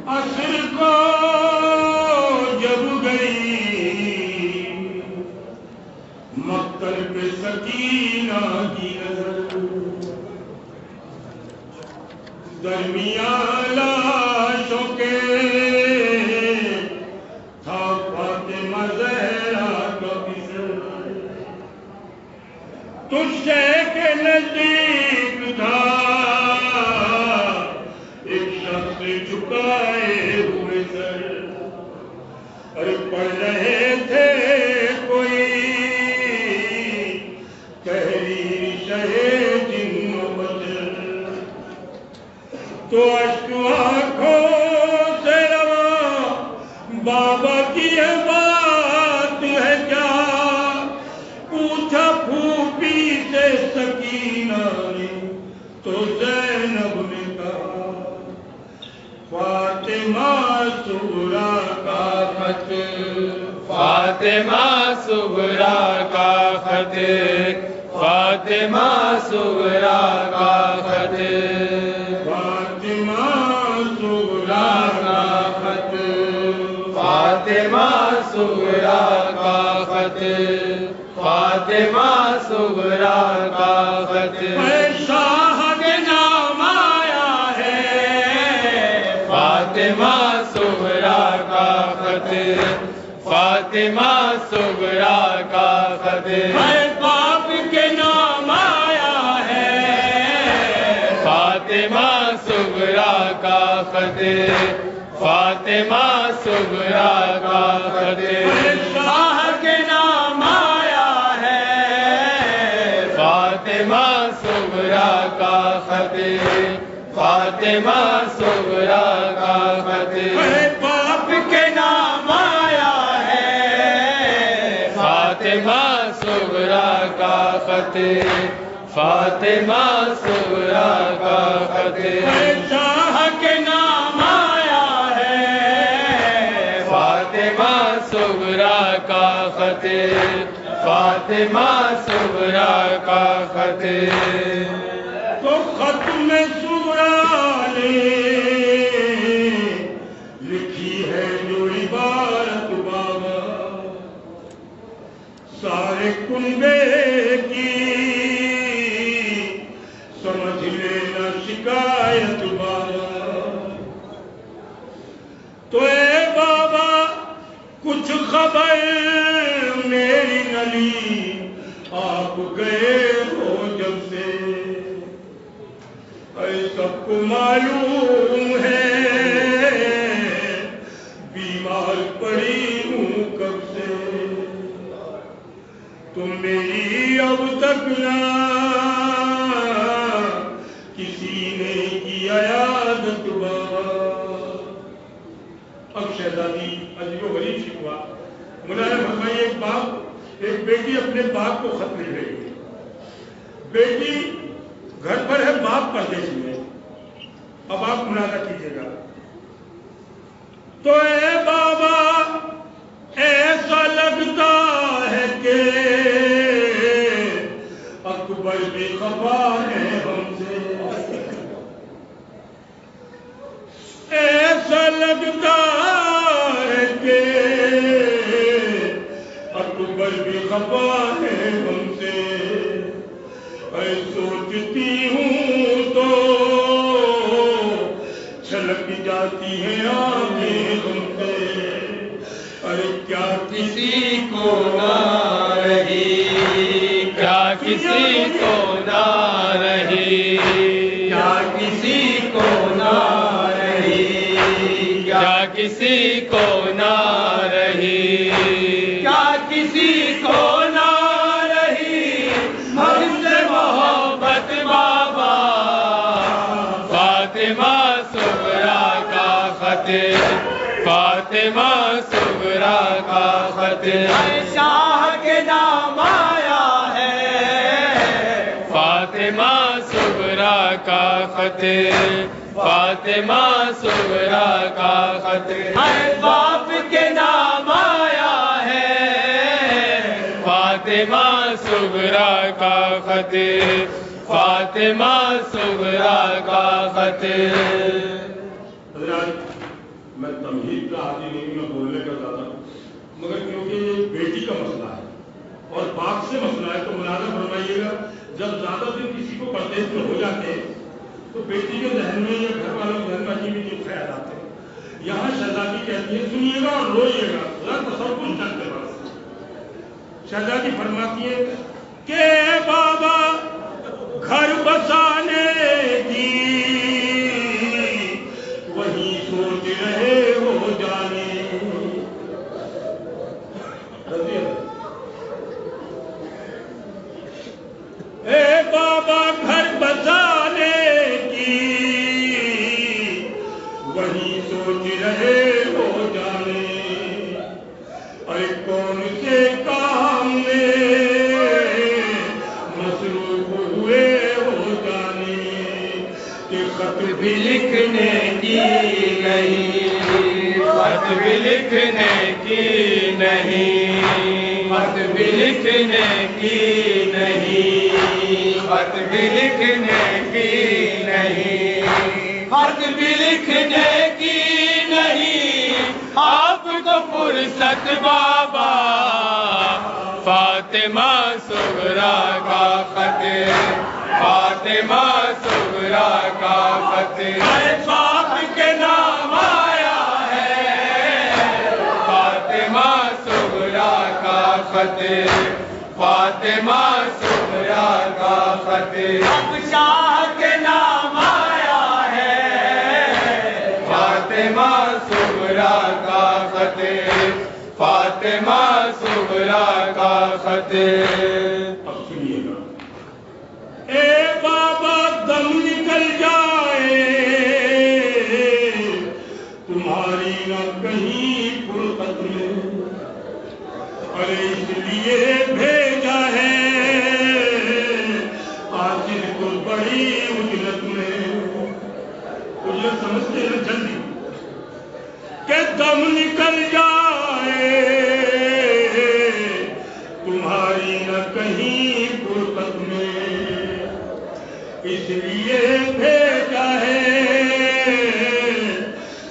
عصر کو جب گئی مقتل پہ سکینہ کی نظر، درمیان لاشوں کے تھا فاطمہ زہرا کا بسر، تجھے کے نزدیک تھا ایک شخص جھکائے ہوئے سر، اور پڑھ رہے تھے کوئی تحریر شہ جن و بشر، تو اشک آنکھوں سے رواں بابا کی یہ بات ہے کیا، پوچھا پھوپھی سے سکینہ نے تو زینب نے کہا فاطمہ صغریٰ کا خط، فاطمہ صغریٰ کا خط، فاطمہ صغریٰ کا خط، فاطمہ صغریٰ کا خط، فاطمہ صغریٰ کا خط، فاطمہ صغریٰ کا خط، شاہ کے نام آیا ہے فاطمہ صغریٰ کا خط، فاطمہ صغریٰ کا خط، باپ کے نام آیا ہے فاطمہ صغریٰ کا خط، فاطمہ صغریٰ کا خط، شاہ کے نام آیا ہے فاطمہ صغریٰ کا خط، فاطمہ صغریٰ کا خط، باپ کے نام آیا ہے فاطمہ صغریٰ کا خط، فاطمہ صغریٰ کا خط، شاہ کے نام آیا ہے فاطمہ صغریٰ کا خط، فاطمہ صغریٰ کا خط، تو خط میں صغریٰ نے لکھی ہے جو عبارت بابا، سارے کنبے کی سمجھ لینا شکایت بابا، تو اے بابا کچھ خبر میری نلی، آپ گئے ہو جب سے سب کو معلوم ہے بیمار پڑی ہوں کب سے، تم میری اب تک نہ کسی نے کی عیادت بابا۔ اب شہزادی عجیب و غریب شکوا، مولانا فرمائیے ایک بیٹی اپنے باپ کو خط لکھ رہی ہے، بیٹی گھر پر ہے، باپ پردیس میں، اب آپ مناظرہ کیجیے گا، تو اے بابا ایسا لگتا ہے کہ اکبر بھی خفا ہے ہم سے، ایسا لگتا ہے کہ اکبر بھی خفا ہے ہم سے، سوچتی ہوں تو چھلک جاتی ہے آنکھیں ہم سے، ارے کیا کسی کو نہ رہی، کیا کسی کو نہ رہی، کیا کسی کو نہ رہی، کیا کسی کو نہ رہی، کیا کسی کو نہ رہی ہم سے محبت بابا، فاطمہ صغریٰ کا خط، فاطمہ صغریٰ کا خط، شاہ کے نام آیا ہے فاطمہ صغریٰ کا خط، فاطمہ صغریٰ کا خط، باپ کے نام آیا ہے فاطمہ صغریٰ کا خط فاطمہ صغریٰ کا خط. حضرات میں تمہید کا عادی نہیں، میں بولنے کا زیادہ، مگر کیونکہ یہ بیٹی کا مسئلہ ہے اور باپ سے مسئلہ ہے تو ملاحظہ فرمائیے گا جب زیادہ دن کسی کو پردیس میں ہو جاتے ہیں تو بیٹی کے ذہن میں یا گھر والوں کے ذہن میں عجیب عجیب خیال آتے ہیں. یہاں شہزادی کہتی ہے سنیے گا اور روئیے گا، ذرا تصور کرتے بس. شہزادی فرماتی ہے کہ بابا گھر بسانے کی وہی سوچ رہے ہو جانے. اے بابا گھر بسانے کی وہی سوچ رہے ہو جانے. ارے کون سے کام میں مصروف ہوئے ہو جانے کہ خط بھی لکھنے کی نہیں، خط بھی لکھنے کی نہیں، خط بھی لکھنے کی نہیں، خط بھی لکھنے کی نہیں، خط بھی لکھنے کی نہیں. آپ کو فرصت بابا فاطمہ صغریٰ کا خط، فاطمہ صغریٰ کا خط. باپ کے نام آیا ہے فاطمہ صغریٰ کا خط، فاطمہ صغریٰ کا خط. اب شاہ کے نام آیا ہے فاطمہ صغریٰ کا خط، فاطمہ صغریٰ کا خط. اب سنیے گا. اے بابا دم نکل جائے تمہاری نہ کہیں فرقت میں، ارے اس لیے بھیجا ہے قاصد کو بڑی اجرت میں. اجرت سمجھتے ہیں جلدی کہ دم نکل جائے تمہاری نہ کہیں فرقت میں، اس لیے بھیجا ہے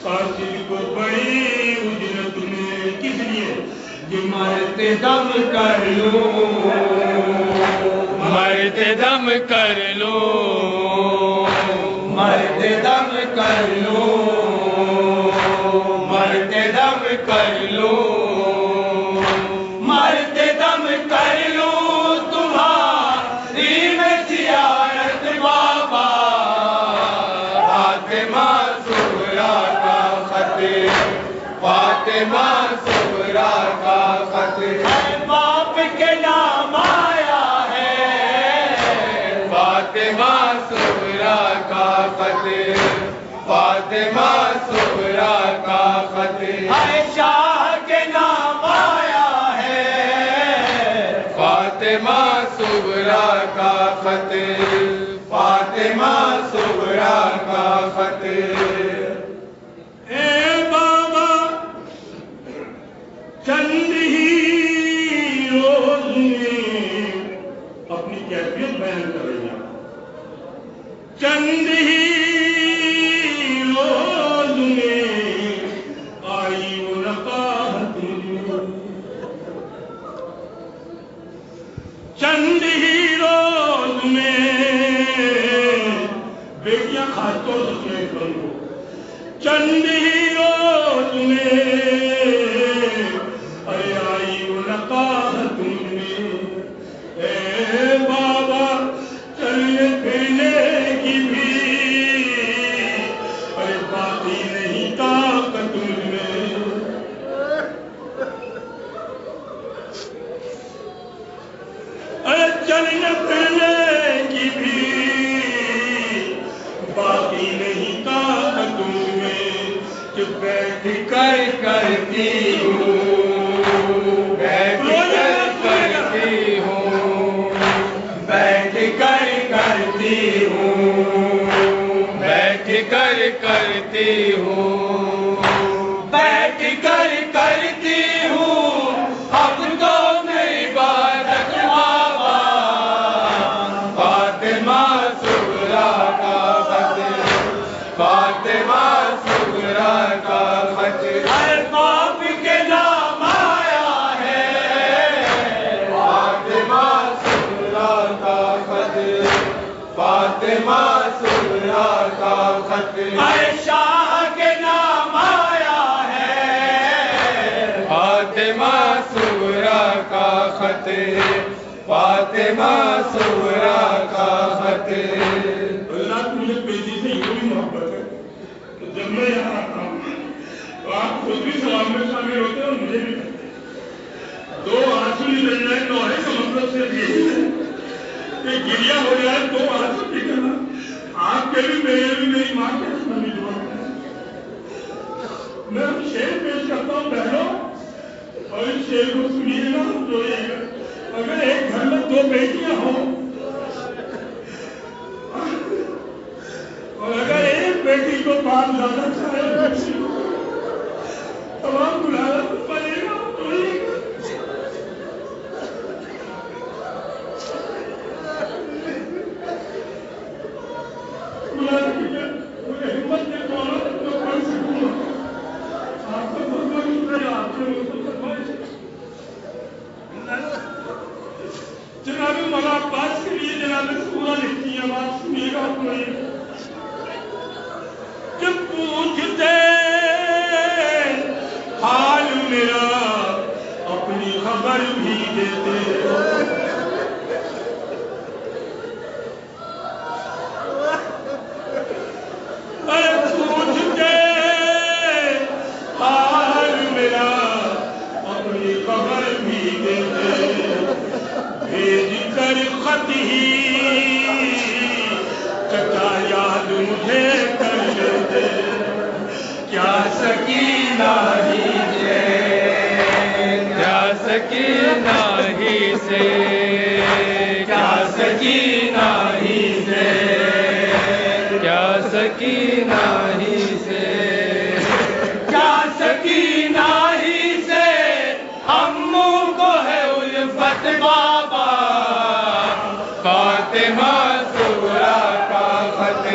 قاصد کو بڑی اجرت میں. کس لیے؟ کہ مرتے دم کر لوں، مرتے دم کر لوں، مرتے دم کر لوں، مرتے دم کر لوں، مرتے دم کر لوں تمہاری میں زیارت بابا فاطمہ صغریٰ کا خط، فاطمہ صغریٰ کا خط. باپ کے نام آیا ہے فاطمہ صغریٰ کا خط، فاطمہ صغریٰ کا خط. شاہ کے نام آیا ہے فاطمہ صغریٰ کا خط، فاطمہ صغریٰ کا خط. اے بابا چند ہی روز میں اپنی کیفیت بیان کر رہی ہیں. چند ہی روز میں آئی وہ نقاہت مجھے، چند ہی روز میں بیٹیاں خاص طور سے سنیں کو، چند ہی روز میں ارے آئی وہ نقاہت مجھے. اے بابا چلنے پھرنے کی بھی ارے باقی نہیں طاقت مجھ میں. ارے چلنے پھرنے کی بھی باقی نہیں طاقت مجھ میں کہ بیٹھ کر کرتی ہوں، بیٹھ کر کرتی ہوں، بیٹھ کر کرتی ہوں، بیٹھ کر کرتی ہوں، بیٹھ کر کرتی ہوں. اب تو میری عبادت بابا فاطمہ صغریٰ کا خط شاہ کے نام آیا ہے، فاطمہ صغریٰ کا خط، فاطمہ صغریٰ کا خط۔ اللہ کی مجھے بیٹی سے یوں ہی محبت ہے کہ جب میں یہاں آتا ہوں تو آپ خود بھی ثواب میں شامل ہوتے ہیں اور مجھے بھی کرتے ہیں۔ دو آنسو نکل جائے نوحے کا مطلب صرف یہی ہے کہ گریا ہو جائے دو آنسو نکلنا، آپ کے بھی میرے بھی میری ماں کے حسن بھی دعا کریں۔ میں اب شعر پیش کرتا ہوں بہنوں، اور اس شعر کو سنیے گا روئیے گا۔ اگر ایک گھر میں دو بیٹیاں ہوں اور اگر ایک بیٹی کو باپ زیادہ چاہے تمام بلانا تو پڑے گا، روئیے گا۔ مجھے ہمت دے تو میں پڑھ سکوں گا، آپ کو بہت آپ نے جناب مولا عباس کے لیے جناب سورہ لکھتی ہیں، آپ سنیے گا کوئی کہ پوچھتے حال میرا اپنی خبر بھی دیتے، پوچھتے حال میرا اپنی خبر بھی دیتے، بھیج کر خط ہی چچا یاد مجھے کر لیتے، کیا سکینہ ہی سے، کیا سکینہ ہی سے، کیا سکینہ ہی سے، کیا سکینہ ہی سے، کیا سکینہ ہی سے، امو کو ہے الفت بابا، فاطمہ صغریٰ کا خط،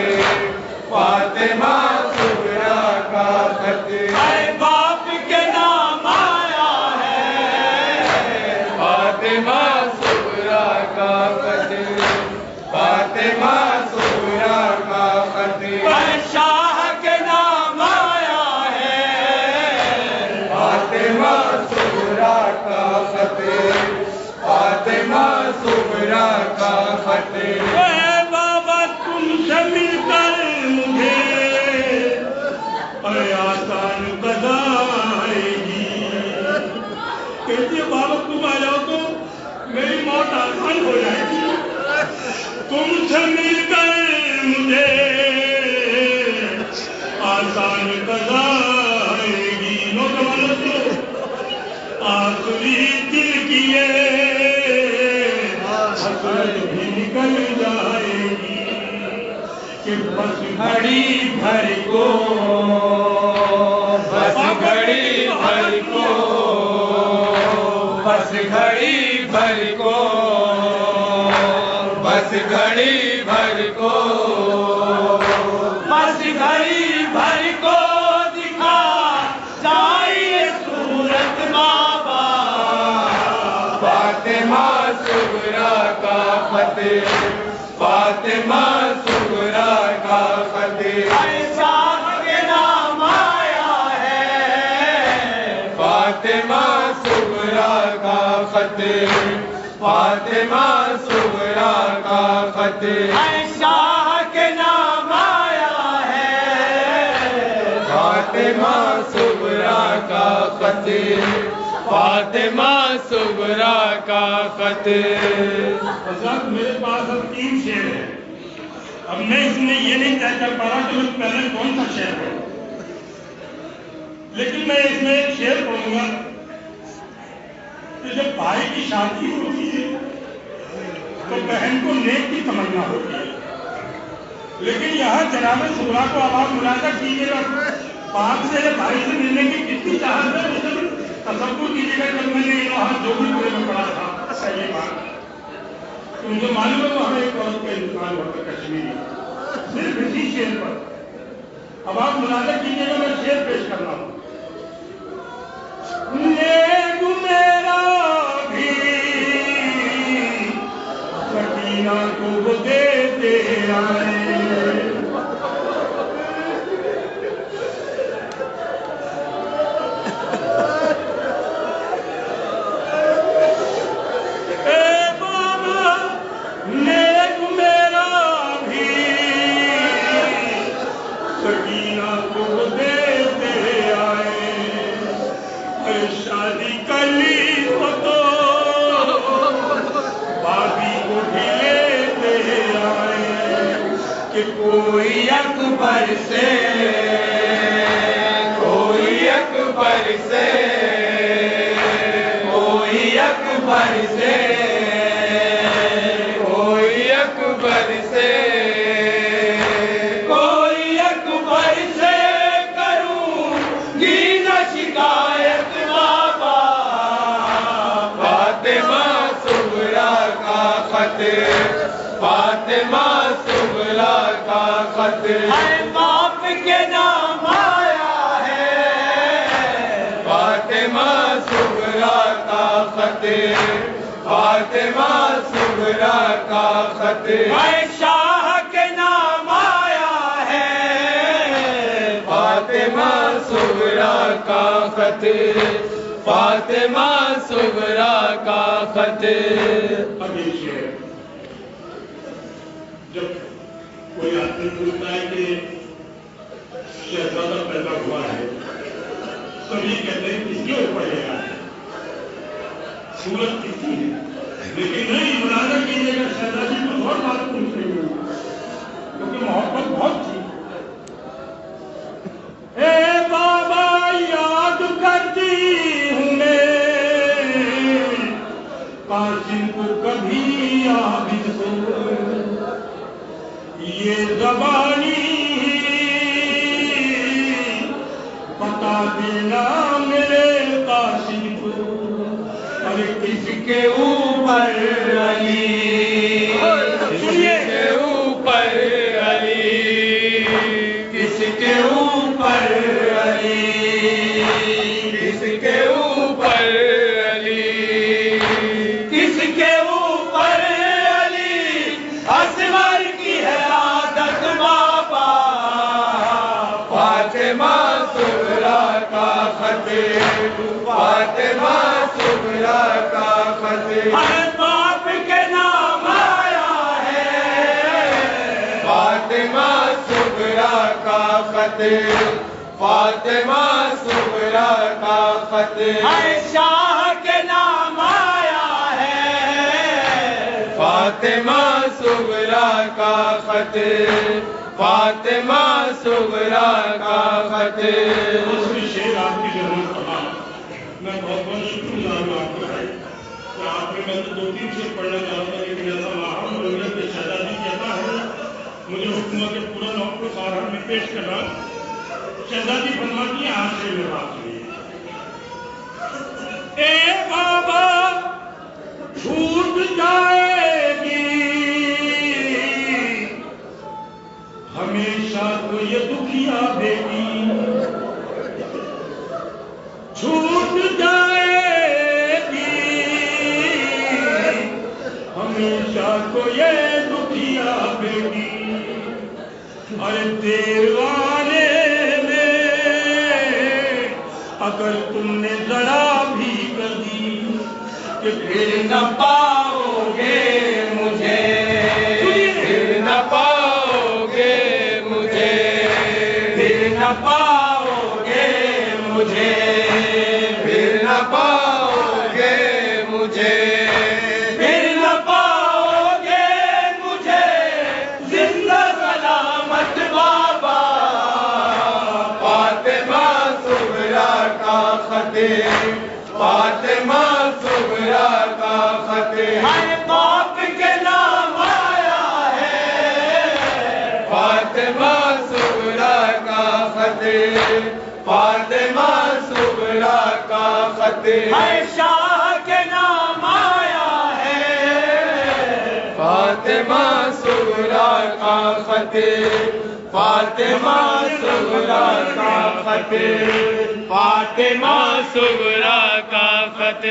فاطمہ صغریٰ کا خط، اے باپ کے نام آیا ہے، فاطمہ صغریٰ کا خط، فاطمہ صغریٰ کا خط، اے شاہ کے نام آیا ہے، فاطمہ صغریٰ کا خط، فاطمہ صغریٰ کا خط۔ اے بابا تم سے مل کر مجھے اے آسان قضا آئے گی، کہتی ہے بابا تم آ جاؤ تو میری موت آسان ہو جائے گی، تم سے مل کر مجھے آسان قضا آئے گی۔ نوجوانوں کو آخری دل کیے حسرت بھی نکل جائے گی، کہ بس گھڑی بھر کو، بس گھڑی بھر کو، بس گھڑی بھر کو، بس گھڑی بھر کو، بس گھڑی بھر کو دکھا جائے صورت بابا، فاطمہ صغریٰ کا خط، فاطمہ صغریٰ کا خط، شاہ کے نام آیا ہے، فاطمہ صغریٰ کا خط، فاطمہ صغریٰ کا خط، شاہ کے نام آیا ہے، فاطمہ صغریٰ کا خط، فاطمہ صغریٰ کا خط۔ حضرت میرے پاس اب 3 شعر ہیں، اب میں اس میں یہ نہیں طے کر پا رہا کہ میں پہلے کون سا شعر پڑھوں، لیکن میں اس میں ایک شعر پڑھوں گا کہ جب بھائی کی شادی ہوتی ہے تو بہن کو نیک کی تمنا ہوتی ہے، لیکن یہاں جناب صغریٰ کو اب آپ ملاحظہ کیجیے گا، باپ سے بھائی سے ملنے کی کتنی چاہت ہے، اسے تصور کیجیے گا جب میں نے وہاں جو بھی پورے میں پڑھا تھا صحیح بات، تو مجھے معلوم ہے وہاں ایک عورت کا انتقال ہوا تھا کشمیری، صرف اسی شعر پر۔ اب آپ ملاحظہ کیجیے گا، میں شعر پیش کر رہا ہوں۔ نیک میرا بھی سکینہ کو وہ دے تیرا، کوئی اکبر سے کوئی اکبر سے کوئی اکبر سے کوئی اکبر سے کوئی اکبر سے کروں گی نہ شکایت بابا فاطمہ صغریٰ کا خط فاطمہ صغریٰ کا خط باپ کے نام آیا ہے فاطمہ صغریٰ کا خط فاطمہ صغریٰ کا خط شاہ کے نام آیا ہے فاطمہ صغریٰ کا خط فاطمہ صغریٰ کا خط جب کوئی آدمی پوچھتا ہے کہ شہزادہ پیدا ہوا ہے سبھی کہتے ہیں کس کے اوپر لگا ہے صورت کسی ہے لیکن نہیں ملازہ کیجیے گا شہزادی کو بہت بات پوچھ رہی ہوں کیونکہ محبت بہت تھی اے بابا یاد کرتی ہوں میں قاسم کو کبھی عابد کو یہ زبانی بتا دینا میرے قاسم کو ارے کس کے اوپر علی کس کے اوپر علی کس کے اوپر علی کس کے اوپر علی کس کے اوپر علی اصغر کی ہے عادت بابا فاطمہ صغریٰ کا خط فاطمہ صغریٰ کا خط ہر باپ کے نام آیا ہے فاطمہ صغریٰ کا خط فاطمہ صغریٰ کا خط ہر شاہ کے نام آیا ہے فاطمہ صغریٰ کا خط فاطمہ صغریٰ کا خط شعر آپ کی ضرورت پڑھا میں بہت بہت شکر گزار ہوں آپ کا کہ آپ نے میں تو 2-3 شعر پڑھنا چاہتا تھا لیکن ایسا ماحول رنگت کے شہزادی کہتا ہے مجھے حکومت کے پورا نوٹ کو سارا میں پیش کرنا شہزادی فرماتی ہے آج سے میں بات ہوئی اے بابا چھوٹ جائے گی ہمیشہ تو یہ دکھیا بیٹی چھوٹ جائے گی ہمیشہ تو یہ دکھیا بیٹی ارے دیوانے میں اگر تم نے ذرا بھی کر دی کہ پھر نہ پاؤ گے مجھے پھر نہ پاؤ گے مجھے پھر نہ پاؤ گے مجھے پھر نہ پاؤ گے مجھے پھر نہ پاؤ گے مجھے زندہ سلامت بابا فاطمہ صغریٰ کا خط فاطمہ صغریٰ کا خط ہر باپ کے نام آیا ہے فاطمہ صغریٰ کا خط فاطمہ صغریٰ کا خط ہر شاہ کے نام آیا ہے فاطمہ صغریٰ کا خط فاطمہ صغریٰ کا خط فاطمہ صغریٰ کا خط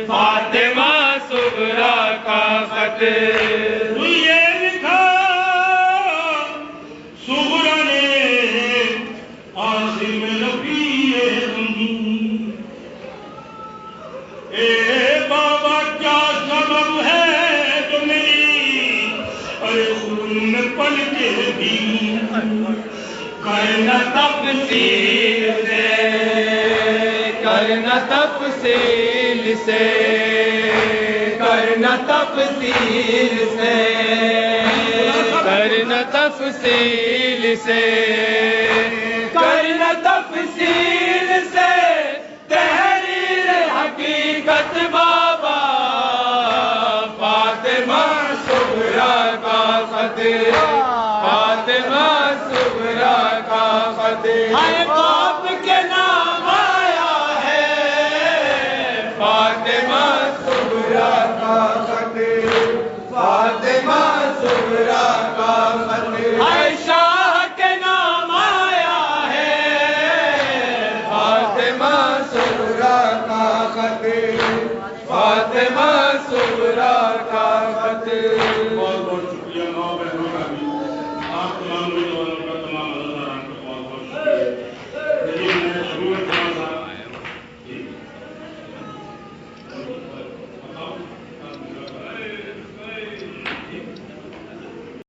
فاطمہ صغریٰ کا خط یہ لکھا خون پل کے بھی کرنا تفصیل سے، کرنا تفصیل سے، کرنا تفصیل سے، کرنا تفصیل سے، کرنا تفصیل سے تحریر حقیقت بابا فاطمہ صغریٰ کا خط، فاطمہ صغریٰ کا خط